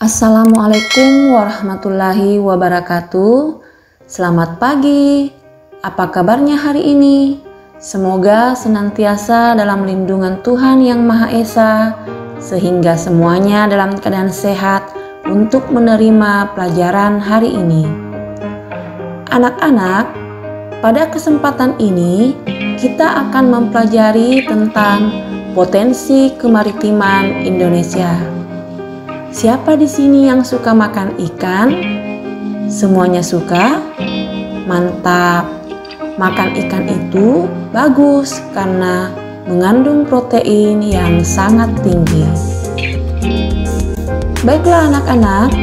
Assalamualaikum warahmatullahi wabarakatuh. Selamat pagi. Apa kabarnya hari ini? Semoga senantiasa dalam lindungan Tuhan Yang Maha Esa, sehingga semuanya dalam keadaan sehat untuk menerima pelajaran hari ini. Anak-anak, pada kesempatan ini kita akan mempelajari tentang potensi kemaritiman Indonesia. Siapa di sini yang suka makan ikan? Semuanya suka? Mantap. Makan ikan itu bagus karena mengandung protein yang sangat tinggi. Baiklah anak-anak,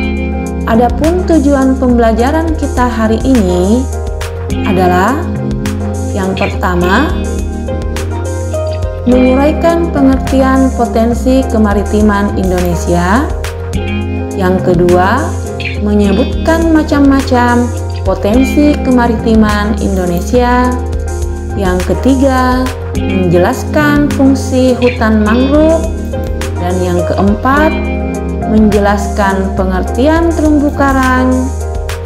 adapun tujuan pembelajaran kita hari ini adalah yang pertama, menguraikan pengertian potensi kemaritiman Indonesia. Yang kedua, menyebutkan macam-macam potensi kemaritiman Indonesia. Yang ketiga, menjelaskan fungsi hutan mangrove. Dan yang keempat, menjelaskan pengertian terumbu karang.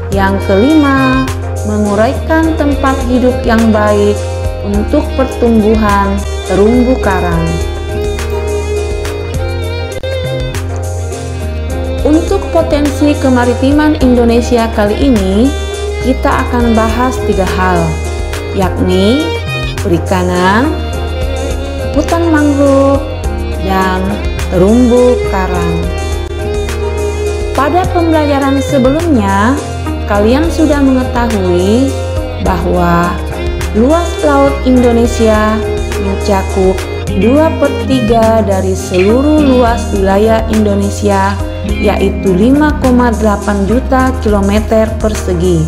Yang kelima, menguraikan tempat hidup yang baik untuk pertumbuhan terumbu karang. Untuk potensi kemaritiman Indonesia kali ini, kita akan bahas 3 hal, yakni perikanan, hutan mangrove, dan terumbu karang. Pada pembelajaran sebelumnya, kalian sudah mengetahui bahwa luas laut Indonesia mencakup 2/3 dari seluruh luas wilayah Indonesia, yaitu 5,8 juta kilometer persegi.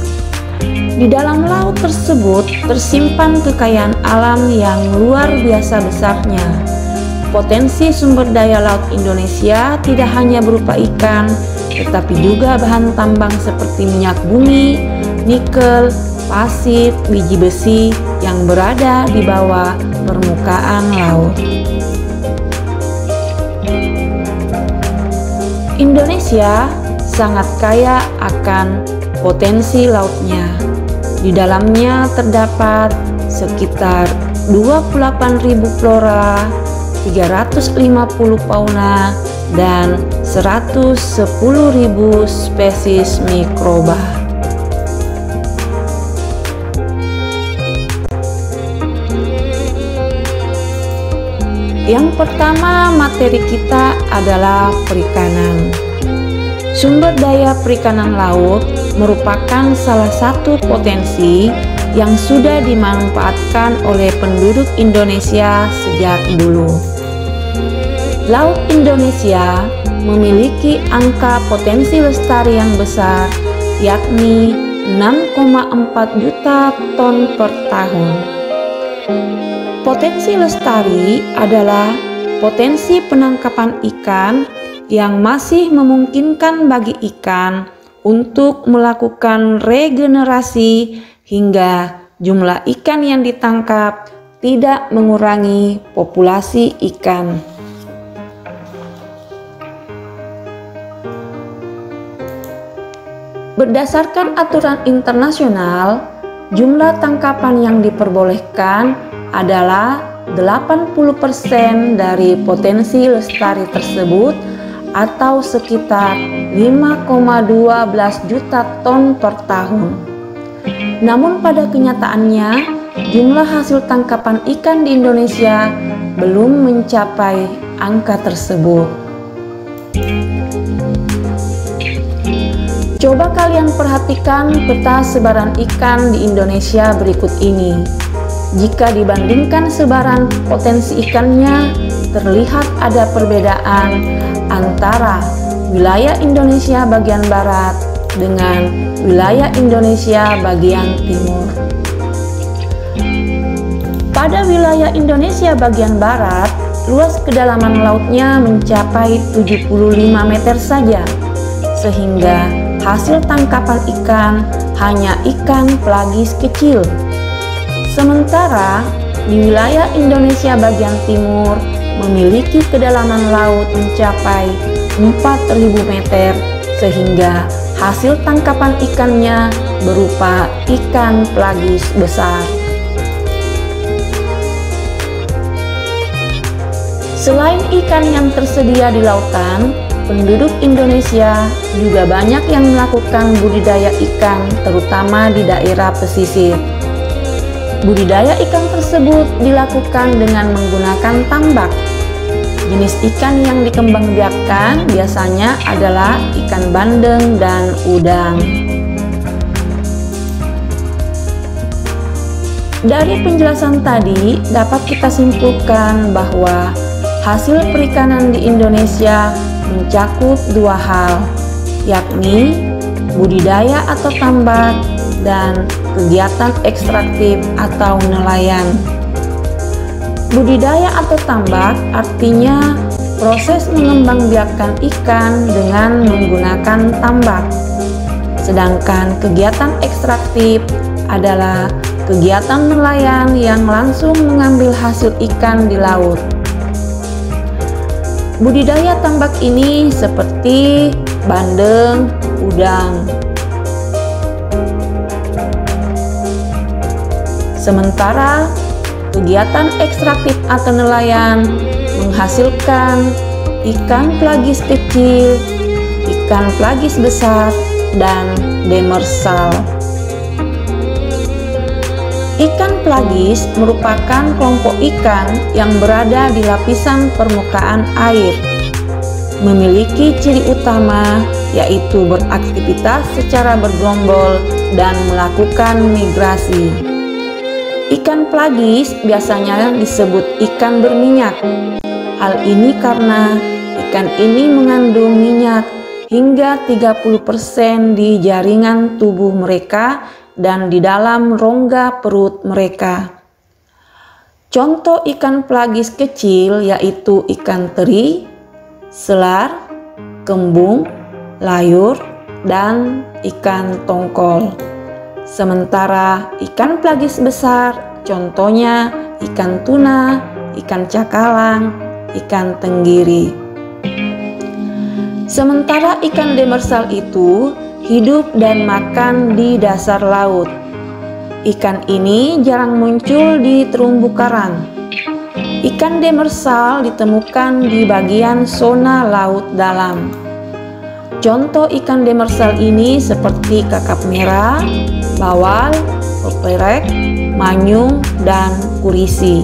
Di dalam laut tersebut tersimpan kekayaan alam yang luar biasa besarnya. Potensi sumber daya laut Indonesia tidak hanya berupa ikan, tetapi juga bahan tambang seperti minyak bumi, nikel, pasir, biji besi yang berada di bawah permukaan laut. Indonesia sangat kaya akan potensi lautnya. Di dalamnya terdapat sekitar 28.000 flora, 350 fauna, dan 110.000 spesies mikroba. Yang pertama materi kita adalah perikanan. Sumber daya perikanan laut merupakan salah satu potensi yang sudah dimanfaatkan oleh penduduk Indonesia sejak dulu. Laut Indonesia memiliki angka potensi lestari yang besar, yakni 6,4 juta ton per tahun. Potensi lestari adalah potensi penangkapan ikan yang masih memungkinkan bagi ikan untuk melakukan regenerasi hingga jumlah ikan yang ditangkap tidak mengurangi populasi ikan. Berdasarkan aturan internasional, jumlah tangkapan yang diperbolehkan adalah 80% dari potensi lestari tersebut atau sekitar 5,12 juta ton per tahun. Namun pada kenyataannya, jumlah hasil tangkapan ikan di Indonesia belum mencapai angka tersebut. Coba kalian perhatikan peta sebaran ikan di Indonesia berikut ini. Jika dibandingkan sebaran potensi ikannya, terlihat ada perbedaan antara wilayah Indonesia bagian barat dengan wilayah Indonesia bagian timur. Pada wilayah Indonesia bagian barat, luas kedalaman lautnya mencapai 75 meter saja, sehingga hasil tangkapan ikan hanya ikan pelagis kecil. Sementara di wilayah Indonesia bagian timur memiliki kedalaman laut mencapai 4.000 meter sehingga hasil tangkapan ikannya berupa ikan pelagis besar. Selain ikan yang tersedia di lautan, penduduk Indonesia juga banyak yang melakukan budidaya ikan, terutama di daerah pesisir. Budidaya ikan tersebut dilakukan dengan menggunakan tambak. Jenis ikan yang dikembangbiakkan biasanya adalah ikan bandeng dan udang. Dari penjelasan tadi dapat kita simpulkan bahwa hasil perikanan di Indonesia mencakup dua hal, yakni budidaya atau tambak dan kegiatan ekstraktif atau nelayan. Budidaya atau tambak artinya proses mengembangbiakkan ikan dengan menggunakan tambak. Sedangkan kegiatan ekstraktif adalah kegiatan nelayan yang langsung mengambil hasil ikan di laut. Budidaya tambak ini seperti bandeng, udang. Sementara kegiatan ekstraktif atau nelayan menghasilkan ikan pelagis kecil, ikan pelagis besar, dan demersal. Ikan pelagis merupakan kelompok ikan yang berada di lapisan permukaan air, memiliki ciri utama yaitu beraktivitas secara bergerombol dan melakukan migrasi. Ikan pelagis biasanya disebut ikan berminyak. Hal ini karena ikan ini mengandung minyak hingga 30% di jaringan tubuh mereka dan di dalam rongga perut mereka. Contoh ikan pelagis kecil yaitu ikan teri, selar, kembung, layur, dan ikan tongkol. Sementara ikan pelagis besar contohnya ikan tuna, ikan cakalang, ikan tenggiri. Sementara ikan demersal itu hidup dan makan di dasar laut. Ikan ini jarang muncul di terumbu karang. Ikan demersal ditemukan di bagian zona laut dalam. Contoh ikan demersal ini seperti kakap merah, bawal, peperek, manyung, dan kurisi.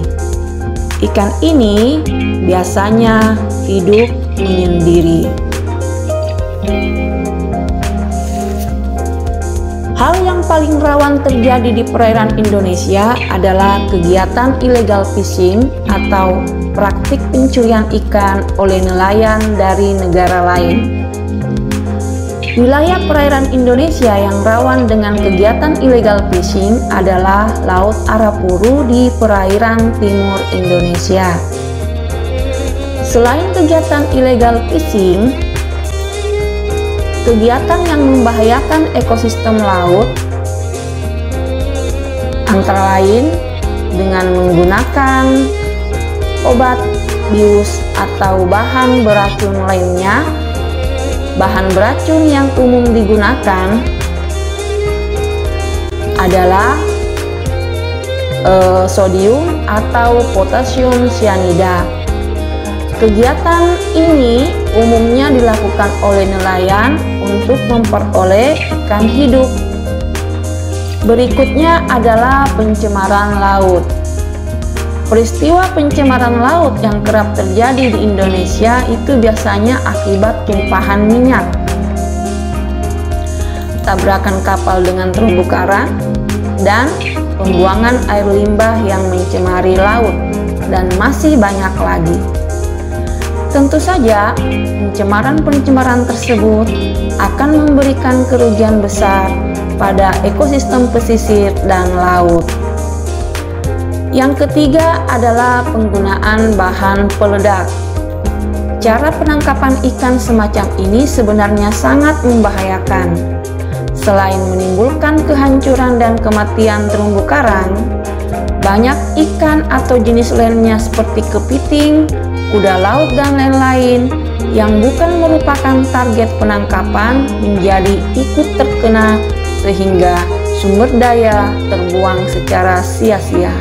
Ikan ini biasanya hidup menyendiri. Hal yang paling rawan terjadi di perairan Indonesia adalah kegiatan illegal fishing atau praktik pencurian ikan oleh nelayan dari negara lain. Wilayah perairan Indonesia yang rawan dengan kegiatan illegal fishing adalah Laut Arafuru di perairan timur Indonesia. Selain kegiatan illegal fishing, kegiatan yang membahayakan ekosistem laut antara lain dengan menggunakan obat bius atau bahan beracun lainnya. Bahan beracun yang umum digunakan adalah sodium atau potasium cyanida. Kegiatan ini umumnya dilakukan oleh nelayan untuk memperoleh ikan hidup. Berikutnya adalah pencemaran laut. Peristiwa pencemaran laut yang kerap terjadi di Indonesia itu biasanya akibat tumpahan minyak, tabrakan kapal dengan terumbu karang, dan pembuangan air limbah yang mencemari laut, dan masih banyak lagi. Tentu saja, pencemaran tersebut akan memberikan kerugian besar pada ekosistem pesisir dan laut. Yang ketiga adalah penggunaan bahan peledak. Cara penangkapan ikan semacam ini sebenarnya sangat membahayakan. Selain menimbulkan kehancuran dan kematian terumbu karang, banyak ikan atau jenis lainnya seperti kepiting, kuda laut, dan lain-lain yang bukan merupakan target penangkapan menjadi ikut terkena sehingga sumber daya terbuang secara sia-sia.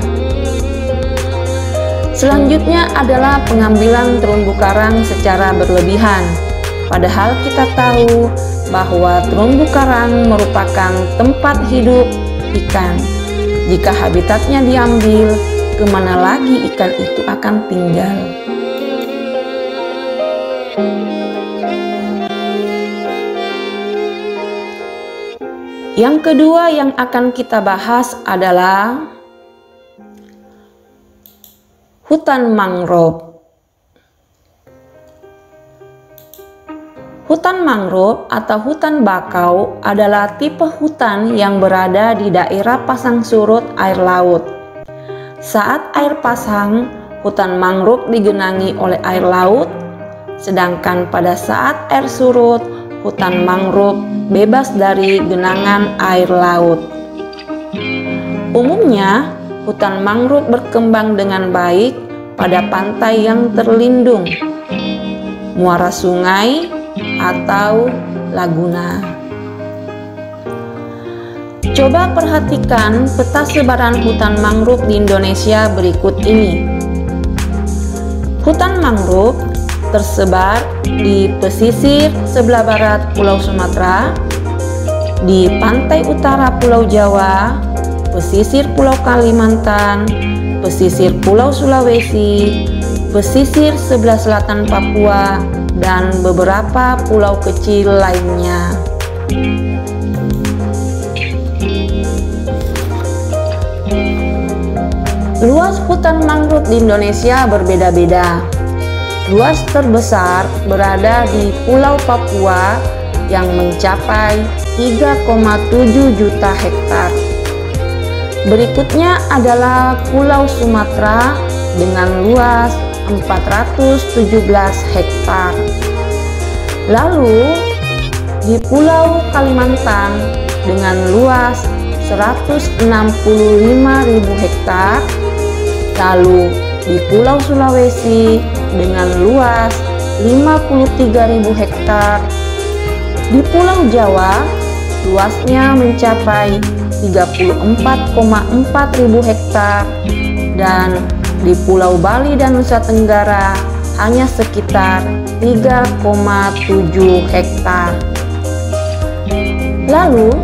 Selanjutnya adalah pengambilan terumbu karang secara berlebihan. Padahal kita tahu bahwa terumbu karang merupakan tempat hidup ikan. Jika habitatnya diambil, kemana lagi ikan itu akan tinggal? Yang kedua yang akan kita bahas adalah hutan mangrove. Hutan mangrove atau hutan bakau adalah tipe hutan yang berada di daerah pasang surut air laut. Saat air pasang, hutan mangrove digenangi oleh air laut, sedangkan pada saat air surut, hutan mangrove bebas dari genangan air laut. Umumnya, hutan mangrove berkembang dengan baik pada pantai yang terlindung, muara sungai, atau laguna. Coba perhatikan peta sebaran hutan mangrove di Indonesia berikut ini. Hutan mangrove tersebar di pesisir sebelah barat Pulau Sumatera, di pantai utara Pulau Jawa, pesisir Pulau Kalimantan, pesisir Pulau Sulawesi, pesisir sebelah selatan Papua, dan beberapa pulau kecil lainnya. Luas hutan mangrove di Indonesia berbeda-beda. Luas terbesar berada di Pulau Papua yang mencapai 3,7 juta hektar. Berikutnya adalah Pulau Sumatera dengan luas 417 hektar. Lalu di Pulau Kalimantan dengan luas 165.000 hektar. Lalu di Pulau Sulawesi dengan luas 53.000 hektar. Di Pulau Jawa luasnya mencapai 34,4.000 hektar, dan di Pulau Bali dan Nusa Tenggara hanya sekitar 3,7 hektar. Lalu,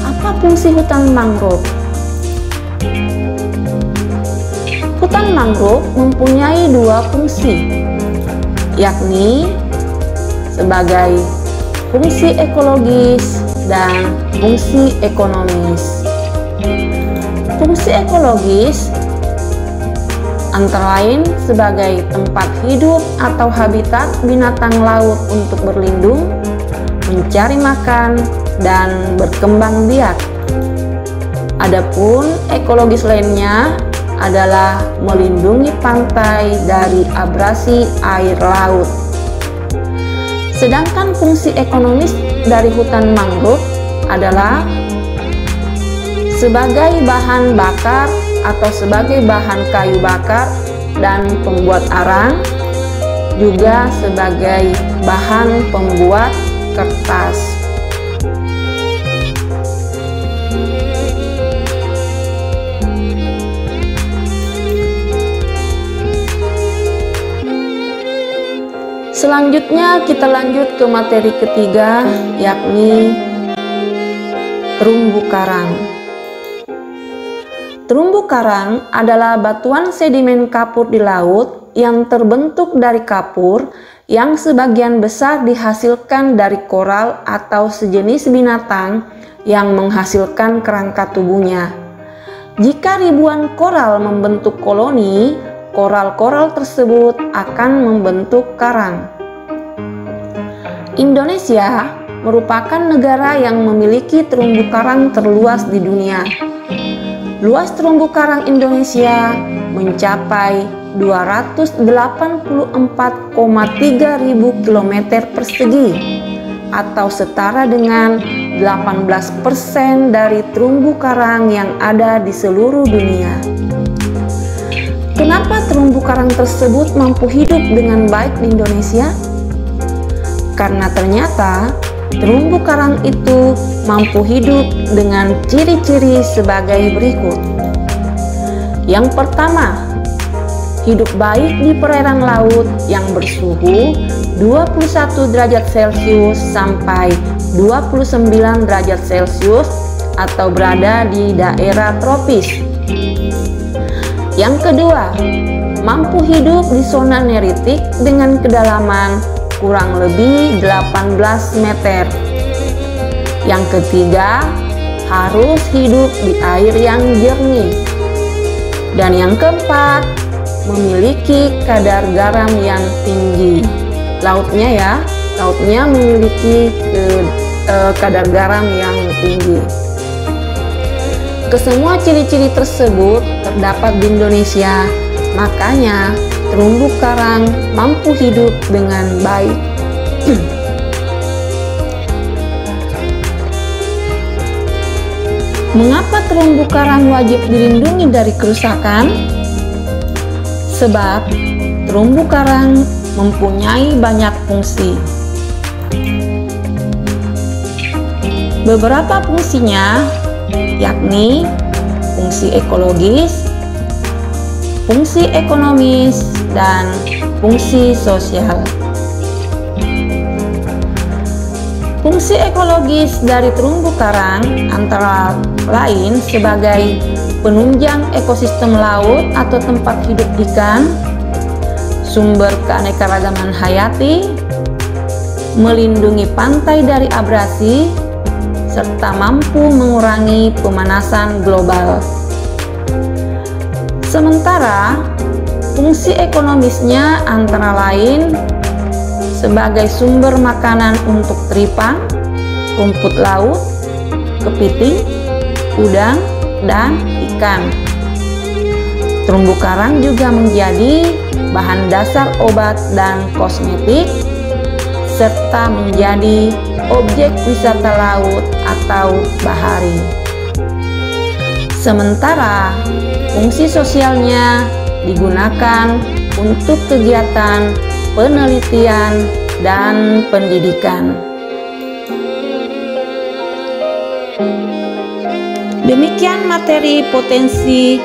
apa fungsi hutan mangrove? Hutan mangrove mempunyai dua fungsi, yakni sebagai fungsi ekologis dan fungsi ekonomis. Fungsi ekologis antara lain sebagai tempat hidup atau habitat binatang laut untuk berlindung, mencari makan, dan berkembang biak. Adapun ekologis lainnya adalah melindungi pantai dari abrasi air laut. Sedangkan fungsi ekonomis dari hutan mangrove adalah sebagai bahan bakar atau sebagai bahan kayu bakar dan pembuat arang, juga sebagai bahan pembuat kertas. Selanjutnya kita lanjut ke materi ketiga, yakni terumbu karang. Terumbu karang adalah batuan sedimen kapur di laut yang terbentuk dari kapur yang sebagian besar dihasilkan dari koral atau sejenis binatang yang menghasilkan kerangka tubuhnya. Jika ribuan koral membentuk koloni, koral-koral tersebut akan membentuk karang. Indonesia merupakan negara yang memiliki terumbu karang terluas di dunia. Luas terumbu karang Indonesia mencapai 284,3 ribu kilometer persegi atau setara dengan 18% dari terumbu karang yang ada di seluruh dunia. Kenapa terumbu karang tersebut mampu hidup dengan baik di Indonesia? karena ternyata terumbu karang itu mampu hidup dengan ciri-ciri sebagai berikut. Yang pertama, hidup baik di perairan laut yang bersuhu 21 derajat Celcius sampai 29 derajat Celcius atau berada di daerah tropis. Yang kedua, mampu hidup di zona neritik dengan kedalaman kurang lebih 18 meter. Yang ketiga, harus hidup di air yang jernih. Dan yang keempat, memiliki kadar garam yang tinggi. Lautnya memiliki kadar garam yang tinggi. Kesemua ciri-ciri tersebut terdapat di Indonesia, makanya terumbu karang mampu hidup dengan baik. Mengapa terumbu karang wajib dilindungi dari kerusakan? Sebab terumbu karang mempunyai banyak fungsi. Beberapa fungsinya yakni fungsi ekologis, fungsi ekonomis, dan fungsi sosial. Fungsi ekologis dari terumbu karang antara lain sebagai penunjang ekosistem laut atau tempat hidup ikan, sumber keanekaragaman hayati, melindungi pantai dari abrasi, serta mampu mengurangi pemanasan global. Sementara fungsi ekonomisnya antara lain sebagai sumber makanan untuk teripang, rumput laut, kepiting, udang, dan ikan. Terumbu karang juga menjadi bahan dasar obat dan kosmetik, serta menjadi objek wisata laut atau bahari. Sementara fungsi sosialnya digunakan untuk kegiatan penelitian dan pendidikan. Demikian materi potensi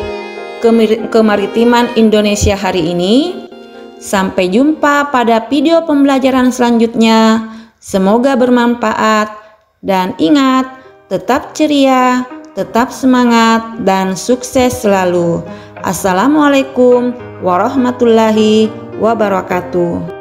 kemaritiman Indonesia hari ini. Sampai jumpa pada video pembelajaran selanjutnya. Semoga bermanfaat dan ingat, tetap ceria, tetap semangat, dan sukses selalu. Assalamualaikum warahmatullahi wabarakatuh.